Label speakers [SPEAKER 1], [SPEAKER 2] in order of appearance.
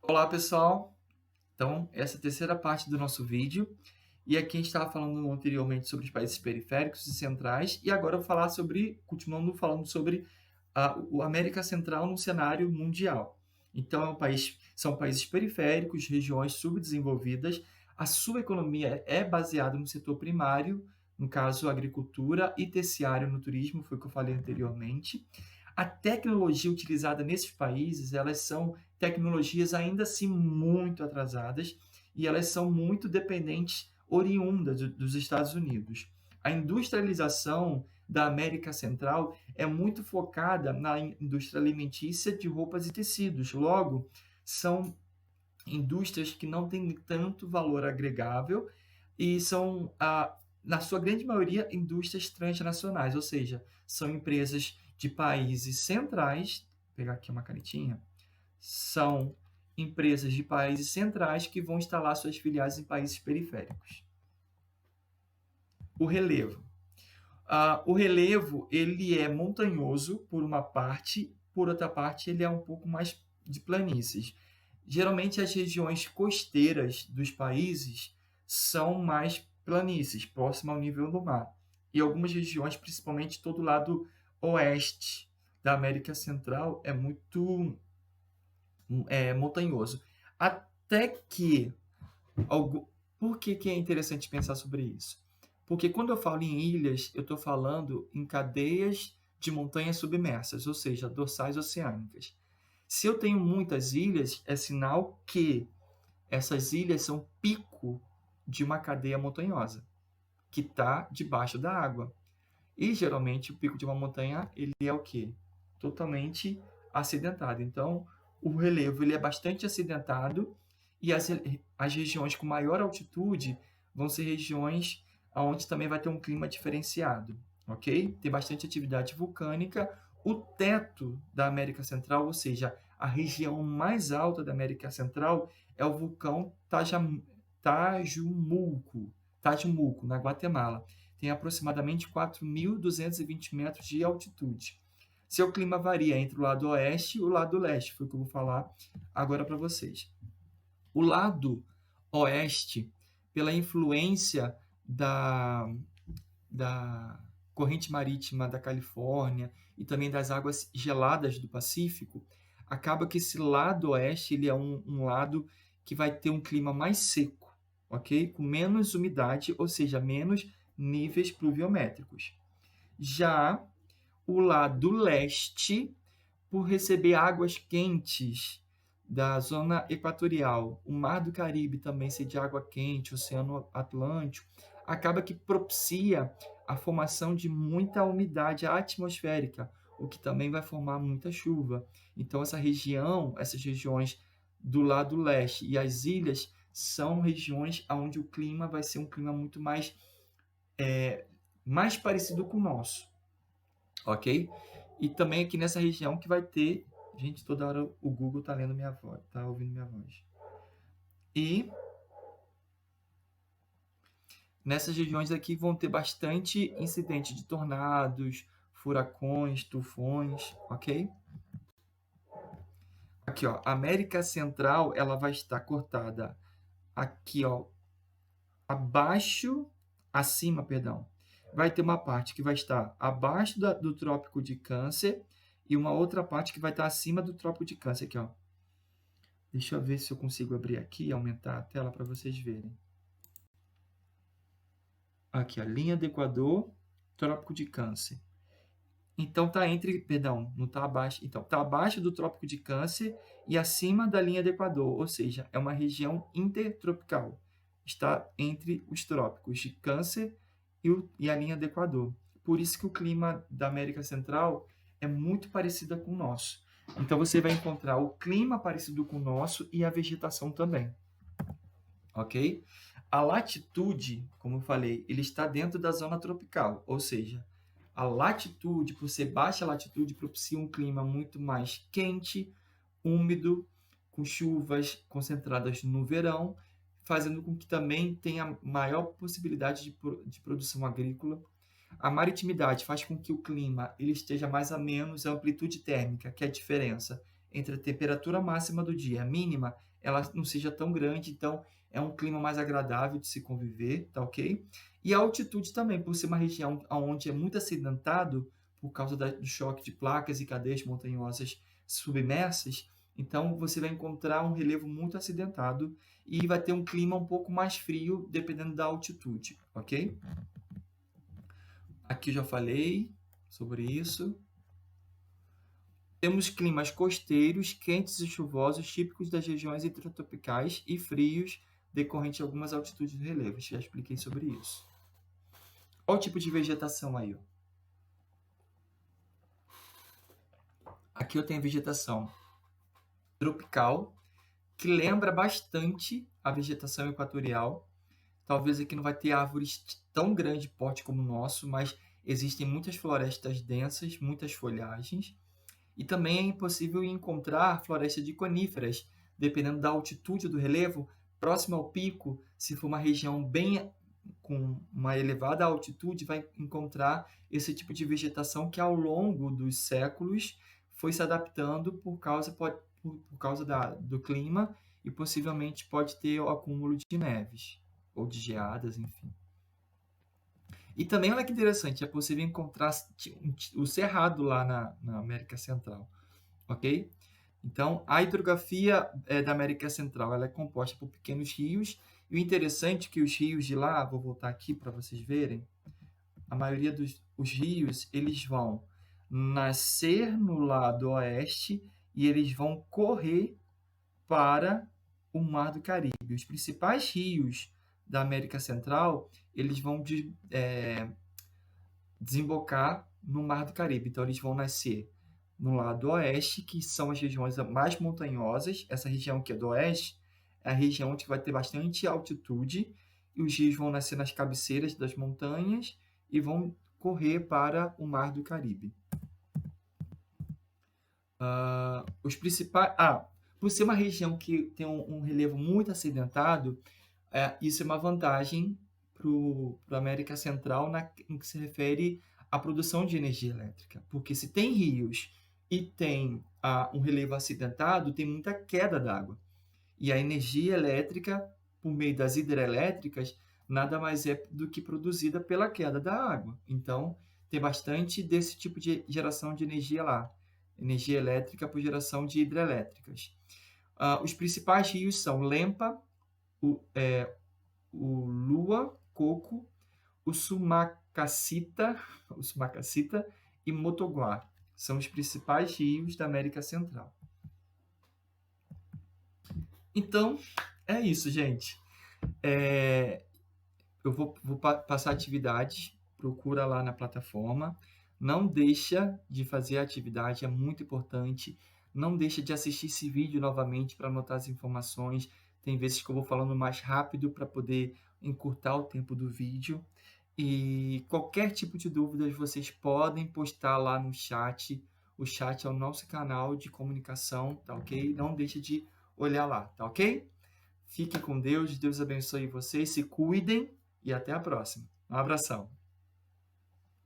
[SPEAKER 1] Olá, pessoal! Então, essa é a terceira parte do nosso vídeo. E aqui a gente estava falando anteriormente sobre os países periféricos e centrais. E agora eu vou falar continuando falando sobre a América Central no cenário mundial. Então, são países periféricos, regiões subdesenvolvidas. A sua economia é baseada no setor primário, no caso, agricultura, e terciário no turismo, foi o que eu falei anteriormente. A tecnologia utilizada nesses países, elas são tecnologias ainda assim muito atrasadas e elas são muito dependentes, oriundas dos Estados Unidos. A industrialização da América Central é muito focada na indústria alimentícia de roupas e tecidos. Logo, são indústrias que não têm tanto valor agregável e são, na sua grande maioria, indústrias transnacionais, ou seja, são empresas de países centrais. Vou pegar aqui uma canetinha. São empresas de países centrais que vão instalar suas filiais em países periféricos. O relevo. O relevo ele é montanhoso por uma parte, por outra parte ele é um pouco mais de planícies. Geralmente as regiões costeiras dos países são mais planícies, próximas ao nível do mar. E algumas regiões, principalmente todo o lado oeste da América Central, é muito montanhoso. Até que... Por que é interessante pensar sobre isso? Porque quando eu falo em ilhas, eu estou falando em cadeias de montanhas submersas, ou seja, dorsais oceânicas. Se eu tenho muitas ilhas, é sinal que essas ilhas são pico de uma cadeia montanhosa, que está debaixo da água. E, geralmente, o pico de uma montanha ele é o quê? Totalmente acidentado. Então, o relevo ele é bastante acidentado e as regiões com maior altitude vão ser regiões onde também vai ter um clima diferenciado, ok? Tem bastante atividade vulcânica. O teto da América Central, ou seja, a região mais alta da América Central, é o vulcão Tajumulco, na Guatemala. Tem aproximadamente 4.220 metros de altitude. Seu clima varia entre o lado oeste e o lado leste, foi o que eu vou falar agora para vocês. O lado oeste, pela influência da corrente marítima da Califórnia e também das águas geladas do Pacífico, acaba que esse lado oeste ele é um lado que vai ter um clima mais seco, ok? Com menos umidade, ou seja, menos níveis pluviométricos. Já o lado leste, por receber águas quentes da zona equatorial, o Mar do Caribe também ser de água quente, o Oceano Atlântico, acaba que propicia a formação de muita umidade atmosférica, o que também vai formar muita chuva. Então, essas regiões do lado leste e as ilhas são regiões onde o clima vai ser um clima muito mais parecido com o nosso, ok? E também aqui nessa região que vai ter... Gente, toda hora o Google tá lendo minha voz, tá ouvindo minha voz. E nessas regiões aqui vão ter bastante incidente de tornados, furacões, tufões, ok? Aqui, ó, a América Central, ela vai estar cortada aqui, ó, acima, perdão. Vai ter uma parte que vai estar abaixo do Trópico de Câncer e uma outra parte que vai estar acima do Trópico de Câncer, aqui, ó. Deixa eu ver se eu consigo abrir aqui e aumentar a tela para vocês verem. Aqui, a linha do Equador, Trópico de Câncer. Então, não está abaixo. Então, está abaixo do Trópico de Câncer e acima da linha do Equador, ou seja, é uma região intertropical. Está entre os trópicos de Câncer e a linha do Equador. Por isso que o clima da América Central é muito parecido com o nosso. Então, você vai encontrar o clima parecido com o nosso e a vegetação também. Ok? A latitude, como eu falei, ele está dentro da zona tropical, ou seja, a latitude, por ser baixa latitude, propicia um clima muito mais quente, úmido, com chuvas concentradas no verão, fazendo com que também tenha maior possibilidade de produção agrícola. A maritimidade faz com que o clima ele esteja mais ameno, a amplitude térmica, que é a diferença entre a temperatura máxima do dia e a mínima, ela não seja tão grande, então é um clima mais agradável de se conviver, tá ok? E a altitude também, por ser uma região onde é muito acidentado, por causa do choque de placas e cadeias montanhosas submersas, então você vai encontrar um relevo muito acidentado e vai ter um clima um pouco mais frio, dependendo da altitude, ok? Aqui eu já falei sobre isso. Temos climas costeiros, quentes e chuvosos, típicos das regiões intertropicais e frios, decorrente de algumas altitudes do relevo. Já expliquei sobre isso. Olha o tipo de vegetação aí. Ó. Aqui eu tenho vegetação tropical, que lembra bastante a vegetação equatorial. Talvez aqui não vai ter árvores tão grande porte como o nosso, mas existem muitas florestas densas, muitas folhagens. E também é possível encontrar floresta de coníferas, dependendo da altitude do relevo, próximo ao pico, se for uma região bem com uma elevada altitude, vai encontrar esse tipo de vegetação que ao longo dos séculos foi se adaptando por causa do clima e possivelmente pode ter o acúmulo de neves ou de geadas, enfim. E também, olha que interessante, é possível encontrar o cerrado lá na América Central, ok? Então, a hidrografia da América Central ela é composta por pequenos rios, e o interessante é que os rios de lá, vou voltar aqui para vocês verem, a maioria dos rios, eles vão nascer no lado oeste e eles vão correr para o Mar do Caribe. Os principais rios da América Central, eles vão desembocar no Mar do Caribe. Então, eles vão nascer no lado oeste, que são as regiões mais montanhosas. Essa região que é do oeste é a região onde vai ter bastante altitude, e os rios vão nascer nas cabeceiras das montanhas e vão correr para o Mar do Caribe. Os principais... por ser uma região que tem um relevo muito acidentado, isso é uma vantagem para a América Central no que se refere à produção de energia elétrica. Porque se tem rios e tem um relevo acidentado, tem muita queda d'água. E a energia elétrica, por meio das hidrelétricas, nada mais é do que produzida pela queda da água. Então, tem bastante desse tipo de geração de energia lá. Energia elétrica por geração de hidrelétricas. Os principais rios são Lempa, o Lua, Coco, o Sumacacita e Motoguá. São os principais rios da América Central. Então, é isso, gente. Eu vou passar atividades, procura lá na plataforma. Não deixa de fazer a atividade, é muito importante. Não deixa de assistir esse vídeo novamente para anotar as informações. Tem vezes que eu vou falando mais rápido para poder encurtar o tempo do vídeo. E qualquer tipo de dúvidas vocês podem postar lá no chat. O chat é o nosso canal de comunicação, tá ok? Não deixe de olhar lá, tá ok? Fiquem com Deus, Deus abençoe vocês, se cuidem e até a próxima. Um abração.